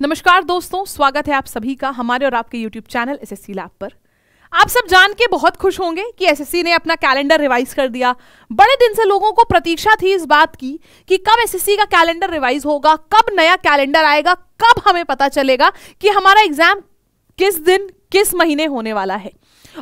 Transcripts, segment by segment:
नमस्कार दोस्तों, स्वागत है आप सभी का हमारे और आपके YouTube चैनल एसएससी लैब पर। आप सब जान के बहुत खुश होंगे कि एसएससी ने अपना कैलेंडर रिवाइज कर दिया। बड़े दिन से लोगों को प्रतीक्षा थी इस बात की कि कब एसएससी का कैलेंडर रिवाइज होगा, कब नया कैलेंडर आएगा, कब हमें पता चलेगा कि हमारा एग्जाम किस दिन किस महीने होने वाला है।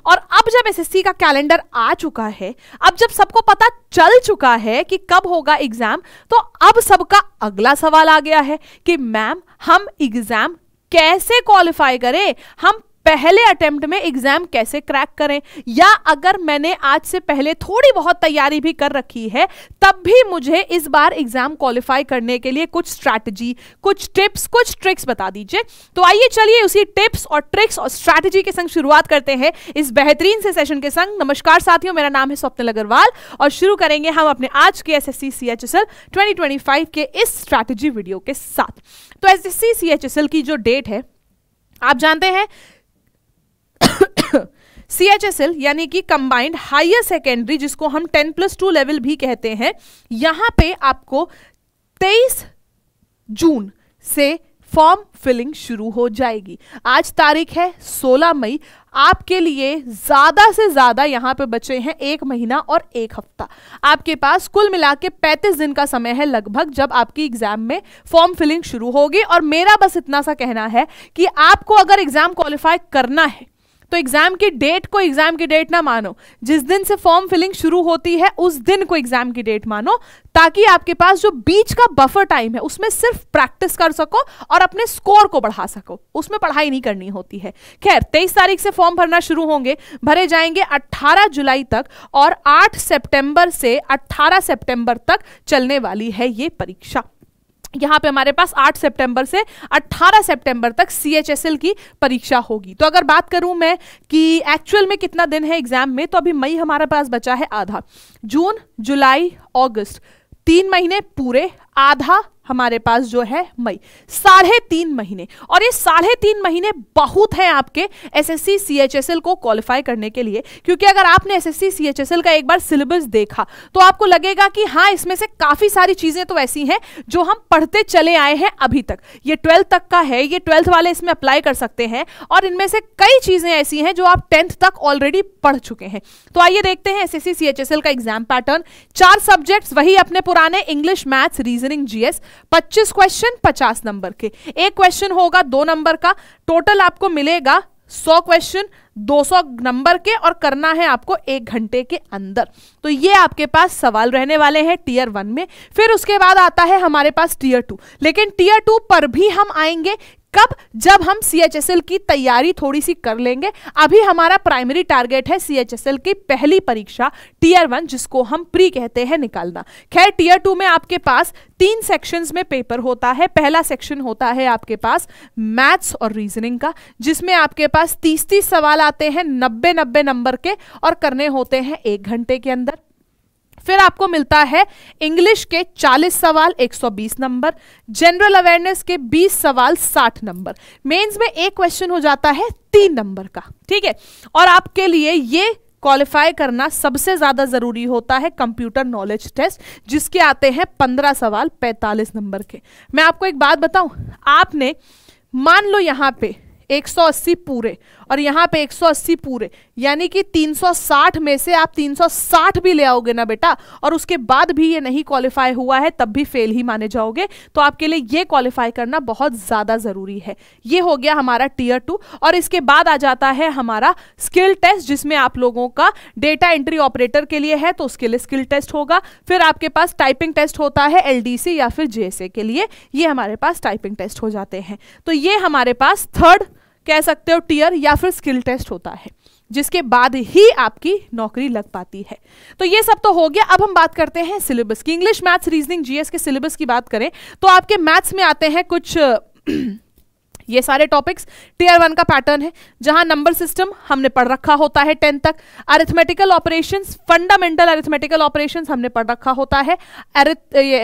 और अब जब एसएससी का कैलेंडर आ चुका है, अब जब सबको पता चल चुका है कि कब होगा एग्जाम, तो अब सबका अगला सवाल आ गया है कि मैम हम एग्जाम कैसे क्वालिफाई करें, हम पहले अटेम्प्ट में एग्जाम कैसे क्रैक करें, या अगर मैंने आज से पहले थोड़ी बहुत तैयारी भी कर रखी है तब भी मुझे इस बार एग्जाम क्वालिफाई करने के लिए कुछ स्ट्रैटेजी, कुछ टिप्स, कुछ ट्रिक्स बता दीजिए। तो आइए चलिए उसी टिप्स और ट्रिक्स और स्ट्रैटेजी के संग शुरुआत करते हैं इस बेहतरीन से सेशन के संग। नमस्कार साथियों, मेरा नाम है स्वप्निल अग्रवाल और शुरू करेंगे हम अपने आज के एसएससी सीएचएसएल 2025 के इस स्ट्रैटेजी वीडियो के साथ। तो एसएससी सीएचएसएल की जो डेट है, आप जानते हैं CHSL यानी कि कंबाइंड हायर सेकेंडरी, जिसको हम 10+2 लेवल भी कहते हैं, यहां पे आपको 23 जून से फॉर्म फिलिंग शुरू हो जाएगी। आज तारीख है 16 मई। आपके लिए ज्यादा से ज्यादा यहां पे बचे हैं 1 महीना और 1 हफ्ता। आपके पास कुल मिला के 35 दिन का समय है लगभग, जब आपकी एग्जाम में फॉर्म फिलिंग शुरू होगी। और मेरा बस इतना सा कहना है कि आपको अगर एग्जाम क्वालिफाई करना है तो एग्जाम की डेट को एग्जाम की डेट ना मानो, जिस दिन से फॉर्म फिलिंग शुरू होती है उस दिन को एग्जाम की डेट मानो, ताकि आपके पास जो बीच का बफर टाइम है उसमें सिर्फ प्रैक्टिस कर सको और अपने स्कोर को बढ़ा सको, उसमें पढ़ाई नहीं करनी होती है। खैर, 23 तारीख से फॉर्म भरना शुरू होंगे, भरे जाएंगे 18 जुलाई तक और 8 सितंबर से 18 सितंबर तक चलने वाली है ये परीक्षा। यहाँ पे हमारे पास 8 सितंबर से 18 सितंबर तक CHSL की परीक्षा होगी। तो अगर बात करूं मैं कि एक्चुअल में कितना दिन है एग्जाम में, तो अभी मई हमारे पास बचा है आधा, जून, जुलाई, अगस्त 3 महीने पूरे, आधा हमारे पास जो है मई, 3.5 महीने। और ये 3.5 महीने बहुत है आपके एसएससी सीएचएसएल को क्वालिफाई करने के लिए, क्योंकि अगर आपने एसएससी सीएचएसएल का एक बार सिलेबस देखा तो आपको लगेगा कि हाँ, इसमें से काफी सारी चीजें तो ऐसी हैं जो हम पढ़ते चले आए हैं अभी तक। ये 12th तक का है, ये 12th वाले इसमें अप्लाई कर सकते हैं, और इनमें से कई चीजें ऐसी हैं जो आप 10th तक ऑलरेडी पढ़ चुके हैं। तो आइए देखते हैं एसएससी सीएचएसएल का एग्जाम पैटर्न। 4 सब्जेक्ट्स वही अपने पुराने, English, maths, reasoning, GS. 25 question 50 number के, एक क्वेश्चन होगा 2 नंबर का। टोटल आपको मिलेगा 100 क्वेश्चन 200 नंबर के, और करना है आपको 1 घंटे के अंदर। तो ये आपके पास सवाल रहने वाले हैं टीयर 1 में। फिर उसके बाद आता है हमारे पास टीयर 2, लेकिन टीयर 2 पर भी हम आएंगे कब, जब हम CHSL की तैयारी थोड़ी सी कर लेंगे। अभी हमारा प्राइमरी टारगेट है CHSL की पहली परीक्षा टीयर 1, जिसको हम प्री कहते हैं, निकालना। खैर, टीयर 2 में आपके पास 3 सेक्शंस में पेपर होता है। पहला सेक्शन होता है आपके पास मैथ्स और रीजनिंग का, जिसमें आपके पास 30-30 सवाल आते हैं 90-90 नंबर के, और करने होते हैं 1 घंटे के अंदर। फिर आपको मिलता है इंग्लिश के 40 सवाल 120 नंबर, जनरल अवेयरनेस के 20 सवाल 60 नंबर, मेंस में एक क्वेश्चन हो जाता है 3 नंबर का। ठीक है, और आपके लिए ये क्वालिफाई करना सबसे ज्यादा जरूरी होता है कंप्यूटर नॉलेज टेस्ट, जिसके आते हैं 15 सवाल 45 नंबर के। मैं आपको एक बात बताऊं, आपने मान लो यहां पे 180 पूरे और यहाँ पे 180 पूरे, यानी कि 360 में से आप 360 भी ले आओगे ना बेटा, और उसके बाद भी ये नहीं क्वालिफाई हुआ है, तब भी फेल ही माने जाओगे। तो आपके लिए ये क्वालिफाई करना बहुत ज़्यादा ज़रूरी है। ये हो गया हमारा टीयर 2, और इसके बाद आ जाता है हमारा स्किल टेस्ट, जिसमें आप लोगों का डेटा एंट्री ऑपरेटर के लिए है, तो उसके लिए स्किल टेस्ट होगा। फिर आपके पास टाइपिंग टेस्ट होता है LDC या फिर JSA के लिए, ये हमारे पास टाइपिंग टेस्ट हो जाते हैं। तो ये हमारे पास 3rd कह सकते हो टीयर या फिर स्किल टेस्ट होता है, जिसके बाद ही आपकी नौकरी लग पाती है। तो ये सब तो हो गया। अब हम बात करते हैं सिलेबस की। इंग्लिश, मैथ्स, रीजनिंग, जीएस के सिलेबस की बात करें तो आपके मैथ्स में आते हैं कुछ ये सारे टॉपिक्स। टीयर 1 का पैटर्न है, जहां नंबर सिस्टम हमने पढ़ रखा होता है 10 तक। Arithmetical operations, fundamental arithmetical operations हमने पढ़ रखा होता है।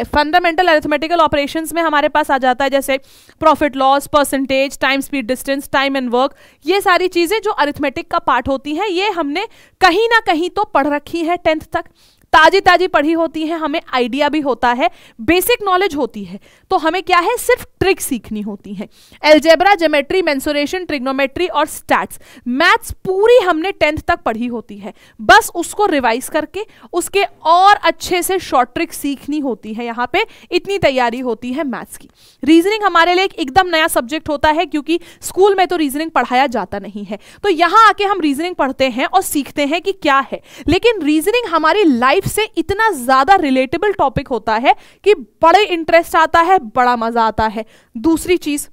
फंडामेंटल अरिथमेटिकल ऑपरेशंस में हमारे पास आ जाता है जैसे profit loss, percentage, time speed distance, time and work. ये सारी चीजें जो अरिथमेटिक का पार्ट होती हैं, ये हमने कहीं ना कहीं तो पढ़ रखी है 10th तक। ताजी ताजी पढ़ी होती हैं, हमें आइडिया भी होता है, बेसिक नॉलेज होती है, तो हमें क्या है, सिर्फ ट्रिक सीखनी होती है। अलजेब्रा, ज्योमेट्री, मेंसुरेशन, ट्रिग्नोमेट्री और स्टैट्स, मैथ्स पूरी हमने 10th तक पढ़ी होती है, बस उसको रिवाइज करके उसके और अच्छे से शॉर्ट ट्रिक सीखनी होती है। यहाँ पे इतनी तैयारी होती है मैथ्स की। रीजनिंग हमारे लिए एकदम नया सब्जेक्ट होता है, क्योंकि स्कूल में तो रीजनिंग पढ़ाया जाता नहीं है, तो यहाँ आके हम रीजनिंग पढ़ते हैं और सीखते हैं कि क्या है। लेकिन रीजनिंग हमारी लाइफ से इतना ज्यादा रिलेटेबल टॉपिक होता है कि बड़े इंटरेस्ट आता है, बड़ा मजा आता है। दूसरी चीज,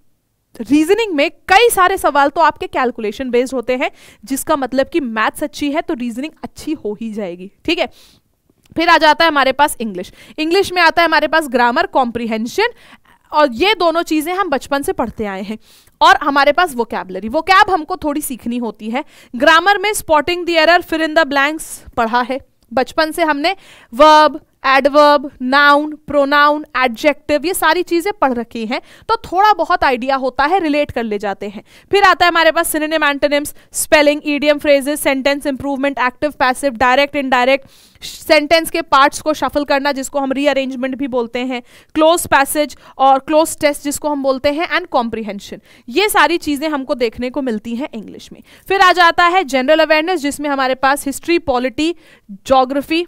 रीजनिंग में कई सारे सवाल तो आपके कैलकुलेशन बेस्ड होते हैं, जिसका मतलब कि मैथ्स अच्छी है तो रीजनिंग अच्छी हो ही जाएगी, ठीक है। फिर आ जाता है हमारे पास इंग्लिश। इंग्लिश में आता है हमारे पास ग्रामर, कॉम्प्रिहेंशन, और ये दोनों चीजें हम बचपन से पढ़ते आए हैं। और हमारे पास वोकैबुलरी, वोकैब हमको थोड़ी सीखनी होती है। ग्रामर में spotting the error, fill in the blanks पढ़ा है बचपन से हमने। Verb, adverb, noun, pronoun, adjective, ये सारी चीजें पढ़ रखी हैं, तो थोड़ा बहुत आइडिया होता है, रिलेट कर ले जाते हैं। फिर आता है हमारे पास synonym, antonyms, spelling, idiom, phrases, sentence improvement, active, passive, direct, indirect, sentence के पार्ट्स को शफल करना जिसको हम रीअरेंजमेंट भी बोलते हैं, क्लोज पैसेज और क्लोज टेस्ट जिसको हम बोलते हैं, एंड कॉम्प्रिहेंशन। ये सारी चीजें हमको देखने को मिलती हैं इंग्लिश में। फिर आ जाता है जनरल अवेयरनेस, जिसमें हमारे पास history, polity, geography,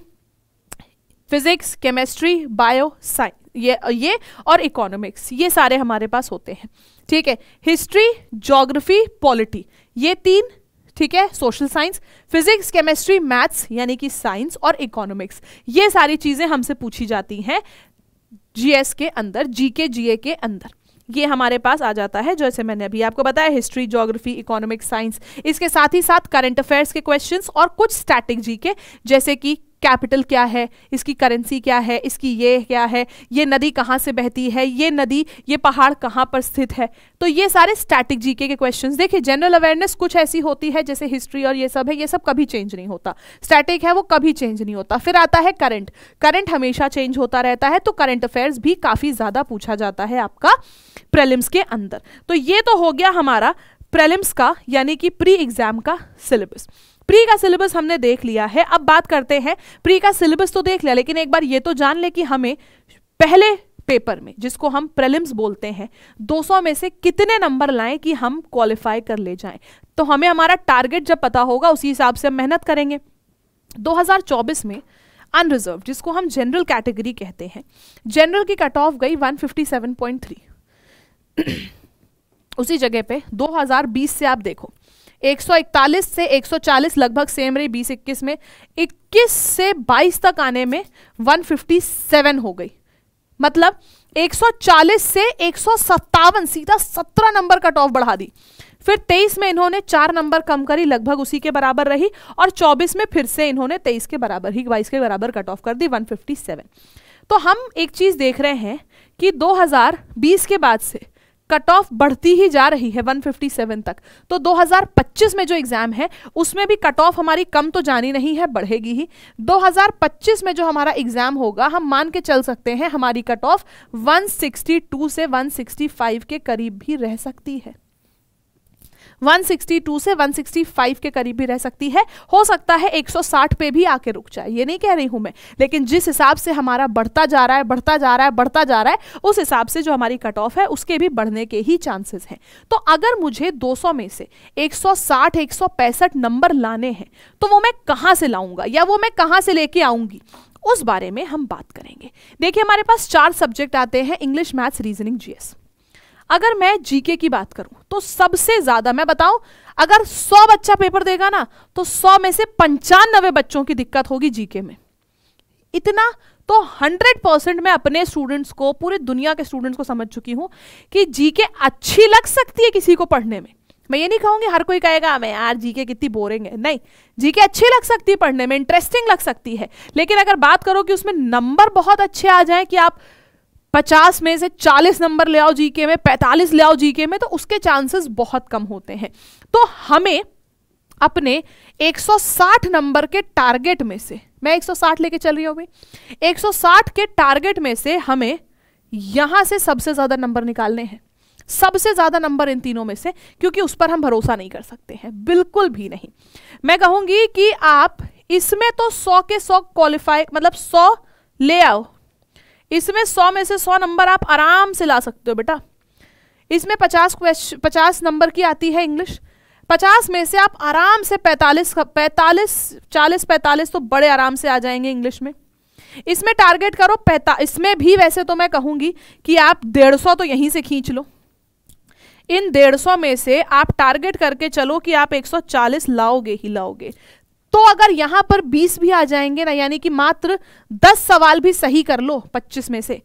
physics, chemistry, bio science, ये और इकोनॉमिक्स, ये सारे हमारे पास होते हैं, ठीक है। हिस्ट्री, ज्योग्राफी, पॉलिटी, ये 3, ठीक है। Social science, physics, chemistry, maths यानी कि साइंस, और इकोनॉमिक्स, ये सारी चीजें हमसे पूछी जाती हैं जीएस के अंदर, जीके, जीए के अंदर। ये हमारे पास आ जाता है, जैसे मैंने अभी आपको बताया, हिस्ट्री, ज्योग्राफी, इकोनॉमिक्स, साइंस। इसके साथ ही साथ करंट अफेयर्स के क्वेश्चंस और कुछ स्टैटिक जीके, जैसे कि कैपिटल क्या है, इसकी करेंसी क्या है, इसकी ये क्या है, ये नदी कहाँ से बहती है, ये नदी, ये पहाड़ कहाँ पर स्थित है। तो ये सारे स्टैटिक जीके के क्वेश्चंस। देखिए जनरल अवेयरनेस कुछ ऐसी होती है जैसे हिस्ट्री और ये सब है, ये सब कभी चेंज नहीं होता। स्टैटिक है वो कभी चेंज नहीं होता। फिर आता है करंट, करंट हमेशा चेंज होता रहता है, तो करंट अफेयर्स भी काफी ज्यादा पूछा जाता है आपका प्रीलिम्स के अंदर। तो ये तो हो गया हमारा प्रीलिम्स का यानी कि प्री एग्जाम का सिलेबस। प्री का सिलेबस हमने देख लिया है। अब बात करते हैं, प्री का सिलेबस तो देख लिया, लेकिन एक बार ये तो जान ले कि हमें पहले पेपर में, जिसको हम प्रीलिम्स बोलते हैं, 200 में से कितने नंबर लाएं कि हम क्वालिफाई कर ले जाएं। तो हमें हमारा टारगेट जब पता होगा उसी हिसाब से हम मेहनत करेंगे। 2024 में अनरिजर्व, जिसको हम जनरल कैटेगरी कहते हैं, जनरल की कट ऑफ गई 157.3। उसी जगह पे 2020 से आप देखो 141 से 140 लगभग सेम रही। 20-21 में 21 से 22 तक आने में 157 हो गई, मतलब 140 से 157, सीधा 17 नंबर कट ऑफ बढ़ा दी। फिर 23 में इन्होंने 4 नंबर कम करी, लगभग उसी के बराबर रही, और 24 में फिर से इन्होंने 23 के बराबर ही 22 के बराबर कट ऑफ कर दी, 157। तो हम एक चीज देख रहे हैं कि 2020 के बाद से कट ऑफ बढ़ती ही जा रही है 157 तक। तो 2025 में जो एग्जाम है उसमें भी कट ऑफ हमारी कम तो जानी नहीं है, बढ़ेगी ही। 2025 में जो हमारा एग्जाम होगा, हम मान के चल सकते हैं हमारी कट ऑफ 162 से 165 के करीब भी रह सकती है। 162 से 165 के करीब भी रह सकती है। हो सकता है 160 पे भी आके रुक जाए, ये नहीं कह रही हूं मैं, लेकिन जिस हिसाब से हमारा बढ़ता जा रहा है, बढ़ता जा रहा है, बढ़ता जा रहा है, उस हिसाब से जो हमारी कट ऑफ है उसके भी बढ़ने के ही चांसेस हैं। तो अगर मुझे 200 में से 160 165 नंबर लाने हैं तो वो मैं कहां से लाऊंगा या वो मैं कहां से लेके आऊंगी, उस बारे में हम बात करेंगे। देखिए हमारे पास 4 सब्जेक्ट आते हैं, इंग्लिश, मैथ्स, रीजनिंग, जीएस। अगर मैं जीके की बात करूं तो सबसे ज्यादा मैं बताऊं, अगर 100 बच्चा पेपर देगा ना तो 100 में से 95 बच्चों की दिक्कत होगी जीके में। इतना तो 100% मैं अपने स्टूडेंट्स को, पूरे दुनिया के स्टूडेंट्स को समझ चुकी हूं कि जीके अच्छी लग सकती है किसी को पढ़ने में। मैं ये नहीं कहूंगी हर कोई कहेगा मैं यार जीके कितनी बोरिंग है, नहीं, जीके अच्छी लग सकती है पढ़ने में, इंटरेस्टिंग लग सकती है, लेकिन अगर बात करो कि उसमें नंबर बहुत अच्छे आ जाए कि आप 50 में से 40 नंबर ले आओ जीके में, 45 ले आओ जीके में, तो उसके चांसेस बहुत कम होते हैं। तो हमें अपने 160 नंबर के टारगेट में से, मैं 160 लेके चल रही हूं भाई, 160 के टारगेट में से हमें यहां से सबसे ज्यादा नंबर निकालने हैं, सबसे ज्यादा नंबर इन तीनों में से, क्योंकि उस पर हम भरोसा नहीं कर सकते हैं, बिल्कुल भी नहीं। मैं कहूंगी कि आप इसमें तो 100 के 100 क्वालिफाई, मतलब 100 ले आओ, इसमें 100 में से 100 नंबर आप आराम से ला सकते हो बेटा। इसमें 50 नंबर की आती है इंग्लिश, 50 में से आप आराम से 40-45 तो बड़े आराम से आ जाएंगे इंग्लिश में। इसमें टारगेट करो इसमें भी वैसे तो मैं कहूंगी कि आप 150 तो यहीं से खींच लो। इन 150 में से आप टारगेट करके चलो कि आप 140 लाओगे ही लाओगे। तो अगर यहां पर 20 भी आ जाएंगे ना, यानी कि मात्र 10 सवाल भी सही कर लो 25 में से,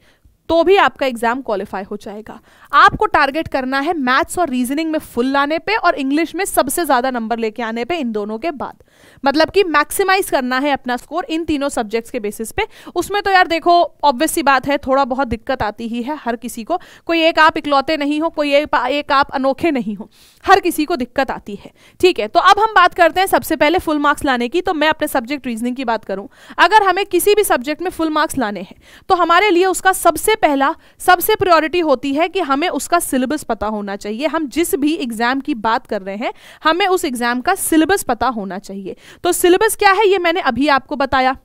तो भी आपका एग्जाम क्वालिफाई हो जाएगा। आपको टारगेट करना है मैथ्स और रीजनिंग में फुल लाने पे और इंग्लिश में सबसे ज्यादा नंबर लेके आने पे, इन दोनों के बाद। मतलब कि मैक्सिमाइज करना है अपना स्कोर इन तीनों सब्जेक्ट्स के बेसिस पे। उसमें तो यार देखो ऑब्वियस सी बात है, थोड़ा बहुत दिक्कत आती ही है हर किसी को, कोई एक आप इकलौते नहीं हो, कोई एक आप अनोखे नहीं हो, हर किसी को दिक्कत आती है। ठीक है, तो अब हम बात करते हैं सबसे पहले फुल मार्क्स लाने की। तो मैं अपने सब्जेक्ट रीजनिंग की बात करूं, अगर हमें किसी भी सब्जेक्ट में फुल मार्क्स लाने हैं तो हमारे लिए उसका सबसे प्रायोरिटी होती है कि हमें उसका सिलेबस पता होना चाहिए। हम जिस भी एग्जाम की बात कर रहे हैं हमें उस एग्जाम का सिलेबस पता होना चाहिए। तो सिलेबस क्या है ये मैंने अभी आपको बताया,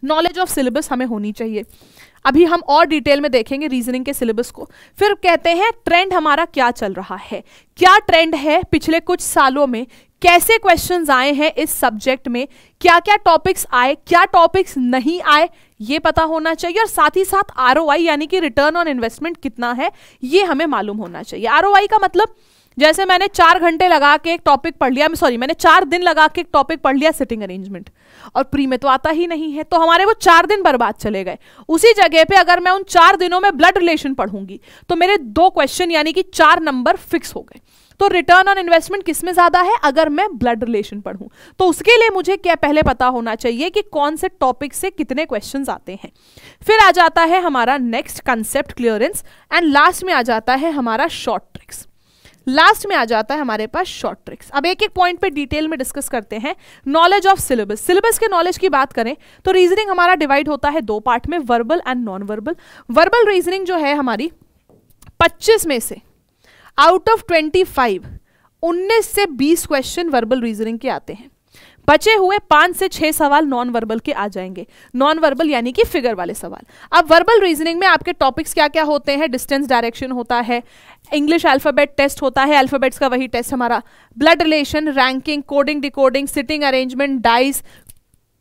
नॉलेज ऑफ सिलेबस हमें होनी चाहिए। अभी हम और डिटेल में देखेंगे रीजनिंग के सिलेबस को। फिर कहते हैं ट्रेंड हमारा क्या चल रहा है, क्या ट्रेंड है पिछले कुछ सालों में, कैसे क्वेश्चंस आए हैं इस सब्जेक्ट में, क्या क्या टॉपिक्स आए, क्या टॉपिक्स नहीं आए, ये पता होना चाहिए। और साथ ही साथ आरओआई यानी कि रिटर्न ऑन इन्वेस्टमेंट कितना है ये हमें मालूम होना चाहिए। आरओआई का मतलब जैसे मैंने 4 घंटे लगा के एक टॉपिक पढ़ लिया, मैंने 4 दिन लगा के एक टॉपिक पढ़ लिया सिटिंग अरेंजमेंट, और प्री में तो आता ही नहीं है, तो हमारे वो 4 दिन बर्बाद चले गए। उसी जगह पे अगर मैं उन 4 दिनों में ब्लड रिलेशन पढ़ूंगी तो मेरे 2 क्वेश्चन यानी कि 4 नंबर फिक्स हो गए। तो रिटर्न ऑन इन्वेस्टमेंट किसमें ज्यादा है, अगर मैं ब्लड रिलेशन पढ़ूं। तो उसके लिए मुझे क्या पहले पता होना चाहिए कि कौन से टॉपिक से कितने क्वेश्चंस आते हैं। फिर आ जाता है हमारा next concept clearance, and last में आ जाता है हमारा शॉर्ट ट्रिक्स। लास्ट में आ जाता है हमारे पास शॉर्ट ट्रिक्स। अब एक एक पॉइंट पे डिटेल में डिस्कस करते हैं। नॉलेज ऑफ सिलेबस, सिलेबस के नॉलेज की बात करें तो रीजनिंग हमारा डिवाइड होता है 2 पार्ट में, verbal and non verbal. Verbal reasoning जो है हमारी 25 में से आउट ऑफ 25 19 से 20 क्वेश्चन वर्बल रीजनिंग के आते हैं। बचे हुए 5 से 6 सवाल नॉन वर्बल के आ जाएंगे। नॉन वर्बल यानी कि फिगर वाले सवाल। अब वर्बल रीजनिंग में आपके टॉपिक्स क्या क्या होते हैं, डिस्टेंस डायरेक्शन होता है, इंग्लिश अल्फाबेट टेस्ट होता है, अल्फाबेट्स का वही टेस्ट हमारा, blood relation, ranking, coding decoding, sitting arrangement, dice,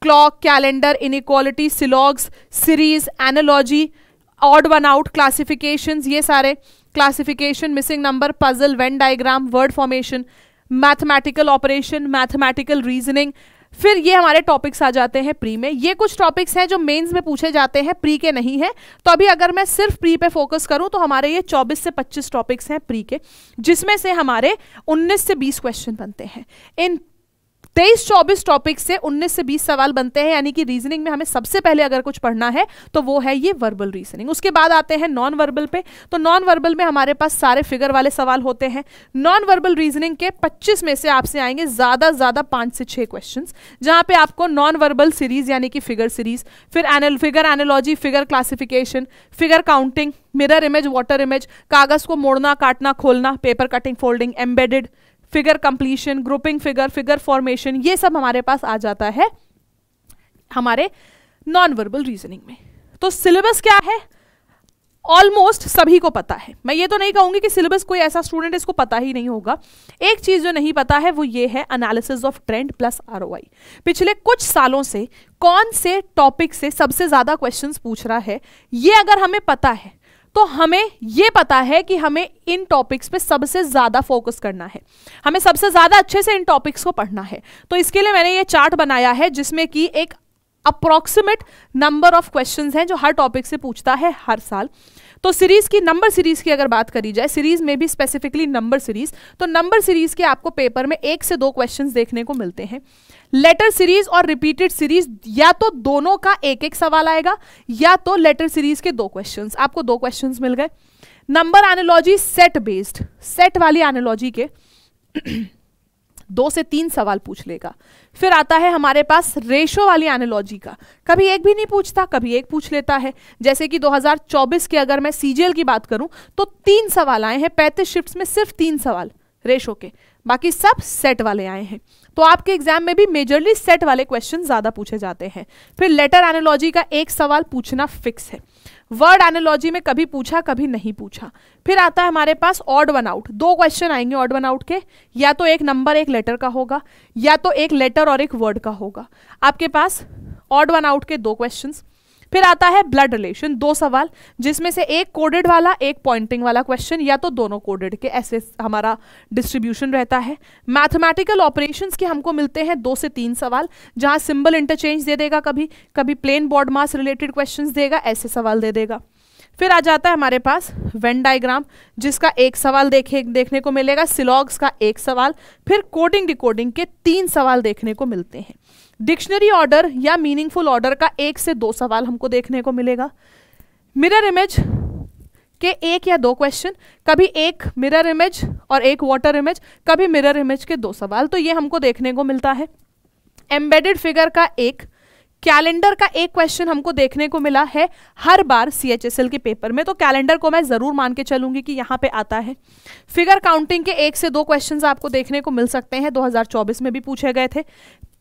clock, calendar, inequality, syllogisms, series, analogy, odd one out, classifications, ये सारे classification, missing number, puzzle, Venn diagram, word formation, mathematical operation, mathematical reasoning. फिर ये हमारे topics आ जाते हैं pre में। ये कुछ टॉपिक्स हैं जो मेंस में पूछे जाते हैं, प्री के नहीं है। तो अभी अगर मैं सिर्फ प्री पे फोकस करूं तो हमारे ये 24 से 25 टॉपिक्स हैं प्री के, जिसमें से हमारे 19 से 20 क्वेश्चन बनते हैं। इन 23-24 टॉपिक से 19 से 20 सवाल बनते हैं, यानी कि रीजनिंग में हमें सबसे पहले अगर कुछ पढ़ना है तो वो है ये वर्बल रीजनिंग। उसके बाद आते हैं नॉन वर्बल पे। तो नॉन वर्बल में हमारे पास सारे फिगर वाले सवाल होते हैं। नॉन वर्बल रीजनिंग के 25 में से आपसे आएंगे ज्यादा 5 से 6 क्वेश्चंस, जहां पे आपको नॉन वर्बल सीरीज यानी कि फिगर सीरीज, फिर figure analogy, figure classification, figure counting, mirror image, water image, कागज को मोड़ना, काटना, खोलना, paper cutting, folding, embedded, figure completion, grouping figure, figure formation, ये सब हमारे पास आ जाता है हमारे नॉन वर्बल रीजनिंग में। तो सिलेबस क्या है ऑलमोस्ट सभी को पता है। मैं ये तो नहीं कहूंगी कि सिलेबस कोई ऐसा स्टूडेंट इसको पता ही नहीं होगा। एक चीज जो नहीं पता है वो ये है analysis of trend plus ROI. पिछले कुछ सालों से कौन से टॉपिक से सबसे ज्यादा क्वेश्चंस पूछ रहा है, ये अगर हमें पता है तो हमें यह पता है कि हमें इन टॉपिक्स पे सबसे ज्यादा फोकस करना है, हमें सबसे ज्यादा अच्छे से इन टॉपिक्स को पढ़ना है। तो इसके लिए मैंने ये चार्ट बनाया है जिसमें कि एक अप्रोक्सीमेट नंबर ऑफ क्वेश्चंस हैं जो हर टॉपिक से पूछता है हर साल। तो सीरीज की, नंबर सीरीज की अगर बात करी जाए, सीरीज में भी स्पेसिफिकली नंबर सीरीज, तो नंबर सीरीज के आपको पेपर में 1 से 2 क्वेश्चंस देखने को मिलते हैं। लेटर सीरीज और रिपीटेड सीरीज, या तो दोनों का 1-1 सवाल आएगा या तो लेटर सीरीज के 2 क्वेश्चंस, आपको 2 क्वेश्चंस मिल गए। Number analogy set based, set वाली एनालॉजी के 2 से 3 सवाल पूछ लेगा। फिर आता है हमारे पास रेशो वाली एनालॉजी का, कभी एक भी नहीं पूछता, कभी एक पूछ लेता है। जैसे कि 2024 के अगर मैं सीजीएल की बात करूं तो 3 सवाल आए हैं, 35 शिफ्ट्स में सिर्फ 3 सवाल रेशो के। बाकी सब सेट वाले आए हैं। तो आपके एग्जाम में भी मेजरली सेट वाले क्वेश्चन ज्यादा पूछे जाते हैं। फिर लेटर एनालॉजी का एक सवाल पूछना फिक्स है। वर्ड एनालॉजी में कभी पूछा कभी नहीं पूछा। फिर आता है हमारे पास ऑड वन आउट, 2 क्वेश्चन आएंगे ऑड वन आउट के, या तो एक नंबर एक लेटर का होगा या तो एक लेटर और एक वर्ड का होगा। आपके पास ऑड वन आउट के 2 क्वेश्चंस। फिर आता है ब्लड रिलेशन, 2 सवाल, जिसमें से एक कोडेड वाला एक पॉइंटिंग वाला क्वेश्चन, या तो दोनों कोडेड के, ऐसे हमारा डिस्ट्रीब्यूशन रहता है। मैथमेटिकल ऑपरेशंस के हमको मिलते हैं 2 से 3 सवाल, जहां सिंबल इंटरचेंज दे देगा, कभी कभी प्लेन बॉड मास रिलेटेड क्वेश्चंस देगा, ऐसे सवाल दे देगा। फिर आ जाता है हमारे पास वेन डायग्राम, जिसका 1 सवाल देखने को मिलेगा, सिलॉग्स का 1 सवाल, फिर कोडिंग डिकोडिंग के 3 सवाल देखने को मिलते हैं। डिक्शनरी ऑर्डर या मीनिंगफुल ऑर्डर का 1 से 2 सवाल हमको देखने को मिलेगा। मिरर इमेज के 1 या 2 क्वेश्चन, कभी एक मिरर इमेज और एक वाटर इमेज, कभी मिरर इमेज के 2 सवाल, तो ये हमको देखने को मिलता है। एम्बेडेड फिगर का 1, कैलेंडर का 1 क्वेश्चन हमको देखने को मिला है हर बार CHSL के पेपर में, तो कैलेंडर को मैं जरूर मान के चलूंगी कि यहाँ पे आता है। फिगर काउंटिंग के 1 से 2 क्वेश्चंस आपको देखने को मिल सकते हैं, 2024 में भी पूछे गए थे।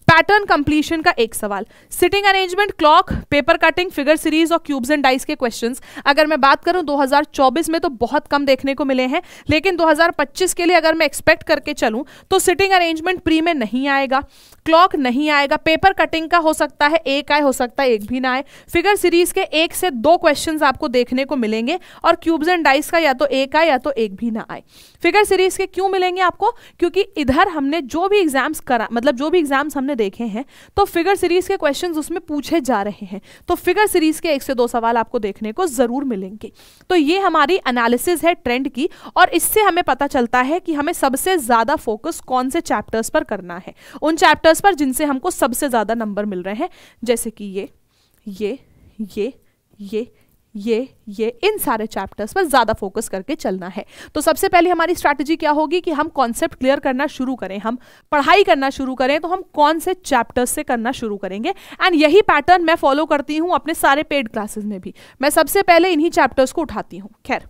पैटर्न कंप्लीशन का 1 सवाल। Sitting arrangement, clock, paper cutting, figure series और क्यूब्स एंड डाइस के क्वेश्चंस अगर मैं बात करूं 2024 में तो बहुत कम देखने को मिले हैं, लेकिन 2025 के लिए अगर मैं एक्सपेक्ट करके चलूं तो सिटिंग अरेंजमेंट प्री में नहीं आएगा, क्लॉक नहीं आएगा, पेपर कटिंग का हो सकता है 1 आए, हो सकता है 1 भी ना आए। फिगर सीरीज के 1 से 2 क्वेश्चंस आपको देखने को मिलेंगे, और क्यूब्स एंड डाइस का या तो 1 आए या तो 1 भी ना आए। फिगर सीरीज के क्यों मिलेंगे आपको? क्योंकि इधर हमने जो भी एग्जाम्स करा, मतलब जो भी एग्जाम्स हमने देखे हैं, तो फिगर सीरीज के क्वेश्चंस उसमें पूछे जा रहे हैं, तो फिगर सीरीज के 1 से 2 सवाल आपको देखने को जरूर मिलेंगे। तो ये हमारी एनालिसिस है ट्रेंड की, और इससे हमें पता चलता है कि हमें सबसे ज्यादा फोकस कौन से चैप्टर्स पर करना है, उन चैप्टर्स पर जिनसे हमको सबसे ज्यादा नंबर मिल रहे हैं, जैसे कि ये इन सारे चैप्टर्स पर ज्यादा फोकस करके चलना है। तो सबसे पहले हमारी स्ट्रैटेजी क्या होगी कि हम कॉन्सेप्ट क्लियर करना शुरू करें, हम पढ़ाई करना शुरू करें, तो हम कौन से चैप्टर्स से करना शुरू करेंगे। एंड यही पैटर्न मैं फॉलो करती हूं अपने सारे पेड क्लासेस में भी, मैं सबसे पहले इन्हीं चैप्टर्स को उठाती हूं। खैर,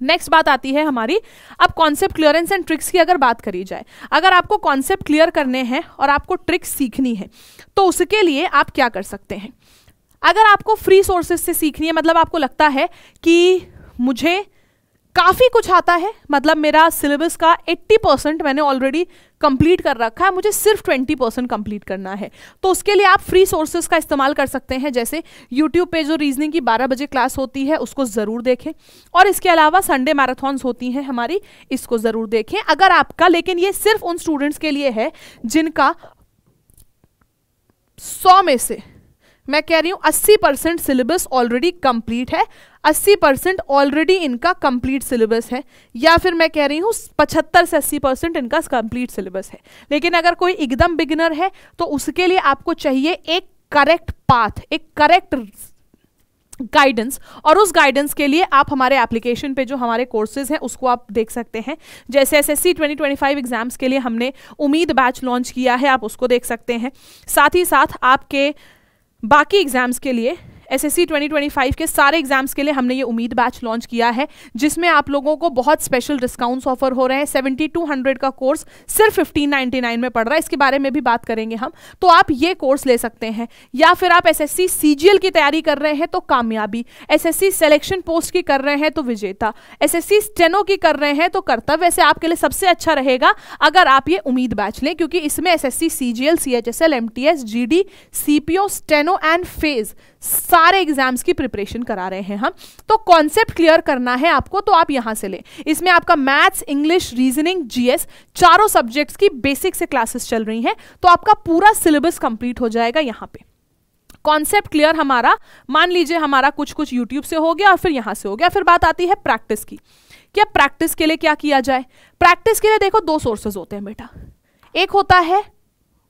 नेक्स्ट बात आती है हमारी, अब कॉन्सेप्ट क्लियरेंस एंड ट्रिक्स की अगर बात करी जाए, अगर आपको कॉन्सेप्ट क्लियर करने हैं और आपको ट्रिक्स सीखनी है, तो उसके लिए आप क्या कर सकते हैं। अगर आपको फ्री सोर्सेज से सीखनी है, मतलब आपको लगता है कि मुझे काफ़ी कुछ आता है, मतलब मेरा सिलेबस का 80% मैंने ऑलरेडी कंप्लीट कर रखा है, मुझे सिर्फ 20% कंप्लीट करना है, तो उसके लिए आप फ्री सोर्सेज का इस्तेमाल कर सकते हैं। जैसे यूट्यूब पे जो रीजनिंग की 12 बजे क्लास होती है उसको ज़रूर देखें, और इसके अलावा संडे मैराथन्स होती हैं हमारी, इसको ज़रूर देखें अगर आपका, लेकिन ये सिर्फ उन स्टूडेंट्स के लिए है जिनका 100 में से मैं कह रही हूं 80% सिलेबस ऑलरेडी कंप्लीट है, 80% ऑलरेडी इनका कंप्लीट सिलेबस है, या फिर मैं कह रही हूं 75 से 80% इनका कंप्लीट सिलेबस है। लेकिन अगर कोई एकदम बिगिनर है तो उसके लिए आपको चाहिए एक करेक्ट पाथ, एक करेक्ट गाइडेंस, और उस गाइडेंस के लिए आप हमारे एप्लीकेशन पे जो हमारे कोर्सेज हैं उसको आप देख सकते हैं। जैसे SSC 2025 एग्जाम्स के लिए हमने उम्मीद बैच लॉन्च किया है, आप उसको देख सकते हैं। साथ ही साथ आपके बाकी एग्जाम्स के लिए SSC 2025 के सारे एग्जाम्स के लिए हमने ये उम्मीद बैच लॉन्च किया है, जिसमें आप लोगों को बहुत स्पेशल डिस्काउंट्स ऑफर हो रहे हैं। 7200 का कोर्स सिर्फ 1599 में पड़ रहा है, इसके बारे में भी बात करेंगे हम, तो आप ये कोर्स ले सकते हैं। या फिर आप SSC CGL की तैयारी कर रहे हैं तो कामयाबी, SSC सिलेक्शन पोस्ट की कर रहे हैं तो विजेता, SSC स्टेनो की कर रहे हैं तो कर्तव्य। वैसे आपके लिए सबसे अच्छा रहेगा अगर आप ये उम्मीद बैच लें, क्योंकि इसमें SSC CGL, CHSL, MTS, GD, CPO, steno and phase सारे एग्जाम्स की प्रिपरेशन करा रहे हैं हम। तो कॉन्सेप्ट क्लियर करना है आपको तो आप यहां से लें। इसमें आपका मैथ्स, इंग्लिश, रीजनिंग, GS चारों सब्जेक्ट्स की बेसिक से क्लासेस चल रही हैं, तो आपका पूरा सिलेबस कंप्लीट हो जाएगा यहां पे। कॉन्सेप्ट क्लियर हमारा, मान लीजिए हमारा कुछ कुछ यूट्यूब से हो गया और फिर यहां से हो गया। फिर बात आती है प्रैक्टिस की, क्या प्रैक्टिस के लिए क्या किया जाए। प्रैक्टिस के लिए देखो 2 सोर्सेज होते हैं बेटा, एक होता है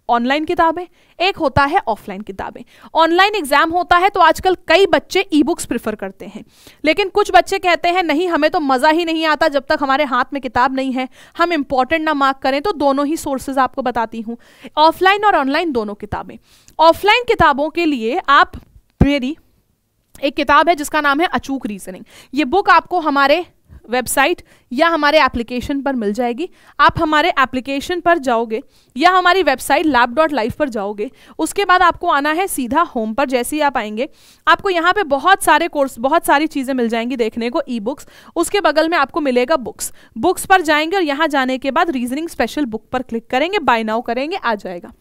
ऑनलाइन किताबें, एक होता है ऑफलाइन किताबें। ऑनलाइन एग्जाम होता है तो आजकल कई बच्चे ई बुक्स प्रिफर करते हैं, लेकिन कुछ बच्चे कहते हैं नहीं हमें तो मज़ा ही नहीं आता जब तक हमारे हाथ में किताब नहीं है, हम इंपॉर्टेंट ना मार्क करें। तो दोनों ही सोर्सेज आपको बताती हूँ, ऑफलाइन और ऑनलाइन दोनों किताबें। ऑफलाइन किताबों के लिए आप, मेरी एक किताब है जिसका नाम है अचूक रीजनिंग, ये बुक आपको हमारे वेबसाइट या हमारे एप्लीकेशन पर मिल जाएगी। आप हमारे एप्लीकेशन पर जाओगे या हमारी वेबसाइट lab.live पर जाओगे, उसके बाद आपको आना है सीधा होम पर। जैसे ही आप आएंगे आपको यहाँ पे बहुत सारे कोर्स, बहुत सारी चीज़ें मिल जाएंगी देखने को, ई बुक्स। उसके बगल में आपको मिलेगा बुक्स, बुक्स पर जाएंगे और यहाँ जाने के बाद रीजनिंग स्पेशल बुक पर क्लिक करेंगे, बाय नाउ करेंगे, आ जाएगा।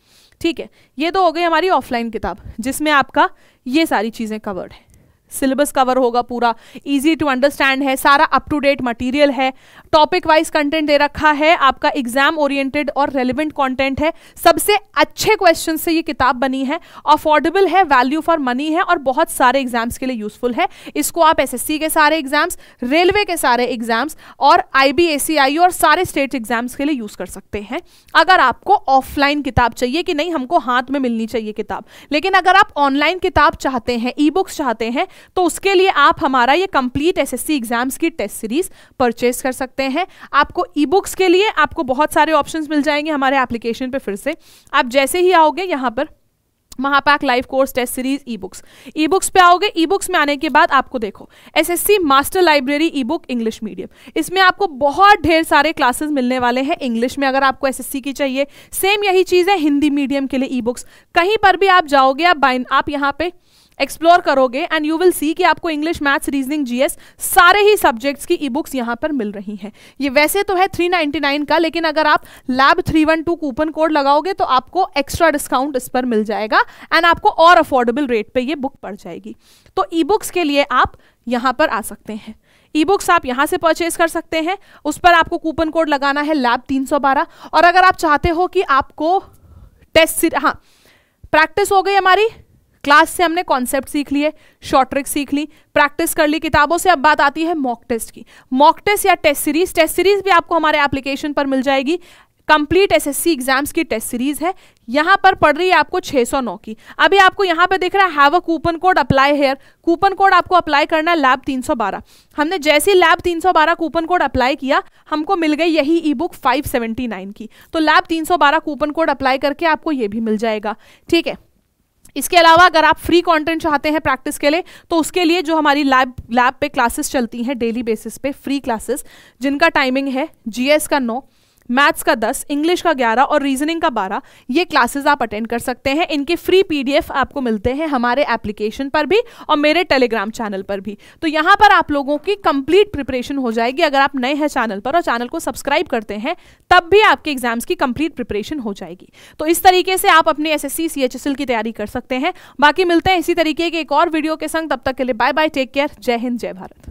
ठीक है, ये तो हो गई हमारी ऑफलाइन किताब जिसमें आपका ये सारी चीज़ें कवर्ड है, सिलेबस कवर होगा पूरा, इजी टू अंडरस्टैंड है, सारा अप टू डेट मटेरियल है, टॉपिक वाइज कंटेंट दे रखा है, आपका एग्जाम ओरिएंटेड और रेलिवेंट कंटेंट है, सबसे अच्छे क्वेश्चन से ये किताब बनी है, अफोर्डेबल है, वैल्यू फॉर मनी है और बहुत सारे एग्जाम्स के लिए यूजफुल है। इसको आप एसएससी के सारे एग्जाम्स, रेलवे के सारे एग्जाम्स और IBACI और सारे स्टेट एग्जाम्स के लिए यूज कर सकते हैं। अगर आपको ऑफलाइन किताब चाहिए कि नहीं हमको हाथ में मिलनी चाहिए किताब, लेकिन अगर आप ऑनलाइन किताब चाहते हैं, ई बुक्स चाहते हैं, तो उसके लिए आप हमारा ये कंप्लीट एसएससी एग्जाम्स की टेस्ट सीरीज परचेज कर सकते हैं। आपको ई बुक्स के लिए आपको बहुत सारे ऑप्शंस मिल जाएंगे हमारे एप्लीकेशन पे। फिर से आप जैसे ही आओगे यहाँ पर महापैक live course test series e books पे आओगे, ई बुक्स में आने के बाद आपको देखो एसएससी मास्टर लाइब्रेरी ई बुक इंग्लिश मीडियम, इसमें आपको बहुत ढेर सारे क्लासेस मिलने वाले हैं इंग्लिश में। अगर आपको एसएससी की चाहिए, सेम यही चीज़ है हिंदी मीडियम के लिए ई बुक्स। कहीं पर भी आप जाओगे, आप यहाँ पे एक्सप्लोर करोगे एंड यू विल सी कि आपको इंग्लिश, मैथ्स, रीजनिंग, जीएस सारे ही सब्जेक्ट्स की ई बुक्स यहाँ पर मिल रही हैं। ये वैसे तो है 399 का, लेकिन अगर आप लैब 312 कूपन कोड लगाओगे तो आपको एक्स्ट्रा डिस्काउंट इस पर मिल जाएगा एंड आपको और अफोर्डेबल रेट पे ये बुक पड़ जाएगी। तो ई बुक्स के लिए आप यहाँ पर आ सकते हैं, ई बुक्स आप यहाँ से परचेज कर सकते हैं। उस पर आपको कूपन कोड लगाना है लैब 312। और अगर आप चाहते हो कि आपको टेस्ट, हाँ प्रैक्टिस हो गई हमारी, क्लास से हमने कॉन्सेप्ट सीख लिए, शॉर्ट ट्रिक सीख ली, प्रैक्टिस कर ली किताबों से। अब बात आती है मॉक टेस्ट की। मॉक टेस्ट या टेस्ट सीरीज भी आपको हमारे एप्लीकेशन पर मिल जाएगी। कंप्लीट एसएससी एग्जाम्स की टेस्ट सीरीज है, यहाँ पर पड़ रही है आपको 609 की। अभी आपको यहाँ पे दिख रहा है have a coupon code apply hair, coupon code आपको अप्लाई करना है लैब 312। हमने जैसे ही लैब 312 कूपन कोड अप्लाई किया, हमको मिल गई यही ई बुक 579 की। तो लैब 312 कूपन कोड अप्लाई करके आपको ये भी मिल जाएगा। ठीक है, इसके अलावा अगर आप फ्री कंटेंट चाहते हैं प्रैक्टिस के लिए, तो उसके लिए जो हमारी लैब पे क्लासेस चलती हैं डेली बेसिस पे, फ्री क्लासेस जिनका टाइमिंग है जीएस का 9, मैथ्स का 10, इंग्लिश का 11 और रीजनिंग का 12, ये क्लासेस आप अटेंड कर सकते हैं। इनके फ्री PDF आपको मिलते हैं हमारे एप्लीकेशन पर भी और मेरे टेलीग्राम चैनल पर भी। तो यहाँ पर आप लोगों की कंप्लीट प्रिपरेशन हो जाएगी। अगर आप नए हैं चैनल पर और चैनल को सब्सक्राइब करते हैं, तब भी आपके एग्जाम्स की कंप्लीट प्रिपरेशन हो जाएगी। तो इस तरीके से आप अपनी SSC CHSL की तैयारी कर सकते हैं। बाकी मिलते हैं इसी तरीके के एक और वीडियो के संग, तब तक के लिए बाय बाय, टेक केयर, जय हिंद, जय भारत।